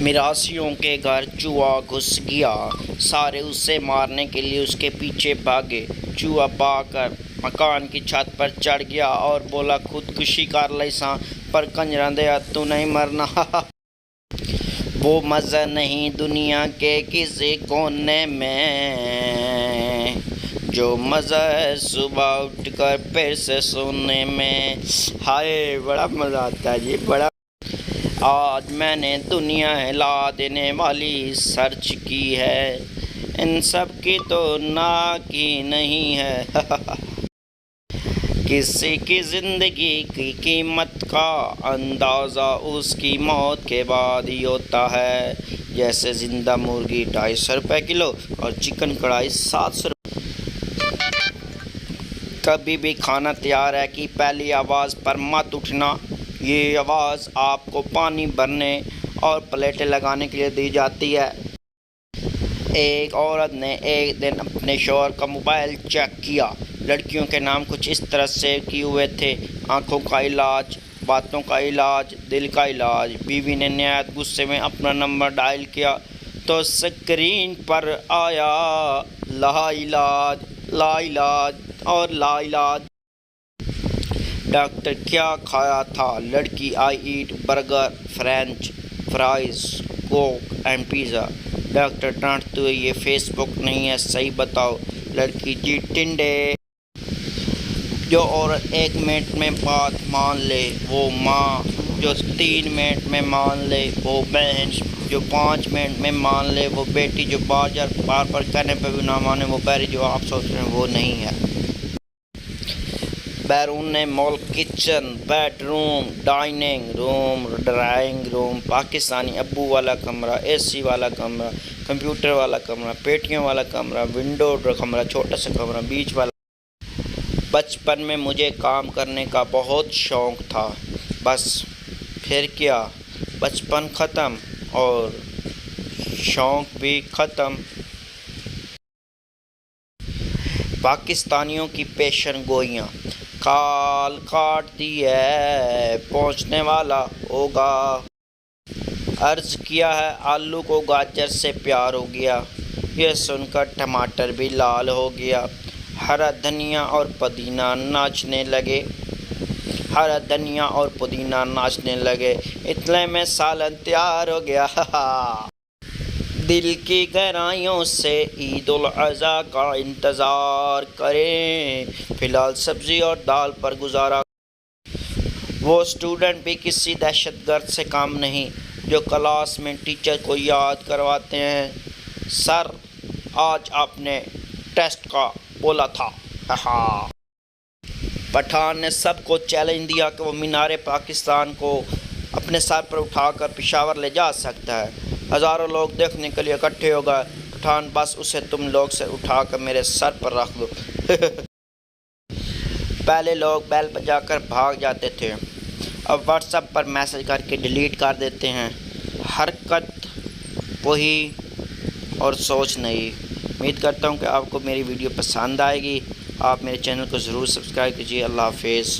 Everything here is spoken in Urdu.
میراثیوں کے گھر چوہا گھس گیا، سارے اسے مارنے کے لیے اس کے پیچھے بھاگے۔ چوہا بھاگ کر مکان کی چھت پر چڑھ گیا اور بولا، خودکشی کر لیساں پر کنجراں دیا تو نہیں مرنا۔ وہ مزہ نہیں دنیا کے کسی کونے میں، جو مزہ ہے صبح اٹھ کر پھر سے سونے میں۔ ہائے بڑا مزہ آتا ہے جی، بڑا۔ آج میں نے دنیا ہلا دینے والی سرچ کی ہے، ان سب کی تو ناک ہی نہیں ہے۔ کسی کی زندگی کی قیمت کا اندازہ اس کی موت کے بعد ہی ہوتا ہے، جیسے زندہ مرغی 250 روپے کلو اور چکن کڑھائی 700 روپے۔ کبھی بھی کھانا تیار ہے کی پہلی آواز پر مت اٹھنا، یہ آواز آپ کو پانی بھرنے اور پلیٹیں لگانے کے لیے دی جاتی ہے۔ ایک عورت نے ایک دن اپنے شوہر کا موبائل چیک کیا۔ لڑکیوں کے نام کچھ اس طرح سیو کیے ہوئے تھے: آنکھوں کا علاج، باتوں کا علاج، دل کا علاج۔ بیوی نے نہایت غصے میں اپنا نمبر ڈائل کیا تو اسکرین پر آیا لا علاج، لا علاج اور لا علاج۔ ڈاکٹر: کیا کھایا تھا؟ لڑکی: I ate burger, French fries, Coke and pizza. Doctor ڈانٹتے ہوئے: یہ فیس بک نہیں ہے، صحیح بتاؤ۔ لڑکی: جی ٹنڈے۔ جو عورت 1 منٹ میں بات مان لے وہ ماں، جو 3 منٹ میں مان لے وہ بہن، جو 5 منٹ میں مان لے وہ بیٹی، جو بار بار کہنے پہ بھی نہ مانے وہ بہری، جو آپ سوچ رہے ہیں وہ نہیں ہے۔ بیرون ملک kitchen, bed room, dining room, drawing room, Pakistani ابو والا کمرہ، اے سی والا کمرہ، کمپیوٹر والا کمرہ، پیٹیوں والا کمرہ، ونڈو کمرہ، چھوٹا سا کمرہ، بیچ والا۔ بچپن میں مجھے کام کرنے کا بہت شوق تھا، بس پھر کیا، بچپن ختم اور شوق بھی ختم۔ پاکستانیوں کی پیشن گوئیاں: کال کاٹ دی ہے، پہنچنے والا ہوگا۔ عرض کیا ہے آلو کو گاجر سے پیار ہو گیا، یہ سن کر ٹماٹر بھی لال ہو گیا۔ ہرا دھنیا اور پودینہ ناچنے لگے، ہرا دھنیا اور پودینہ ناچنے لگے، اتنے میں سالن تیار ہو گیا۔ دل کی گہرائیوں سے عید الاضحیٰ کا انتظار کریں، فی الحال سبزی اور دال پر گزارا۔ وہ اسٹوڈنٹ بھی کسی دہشت گرد سے کم نہیں جو کلاس میں ٹیچر کو یاد کرواتے ہیں: سر آج آپ نے ٹیسٹ کا بولا تھا۔ پٹھان نے سب کو چیلنج دیا کہ وہ مینار پاکستان کو اپنے سر پر اٹھا کر پشاور لے جا سکتا ہے۔ ہزاروں لوگ دیکھنے کے لیے اکٹھے ہو گئے۔ پٹھان: بس اسے تم لوگ سے اٹھا کر میرے سر پر رکھ دو۔ پہلے لوگ بیل بجا کر بھاگ جاتے تھے، اب واٹس ایپ پر میسج کر کے ڈیلیٹ کر دیتے ہیں۔ حرکت وہی اور سوچ نہیں۔ امید کرتا ہوں کہ آپ کو میری ویڈیو پسند آئے گی۔ آپ میرے چینل کو ضرور سبسکرائب کیجیے۔ اللہ حافظ۔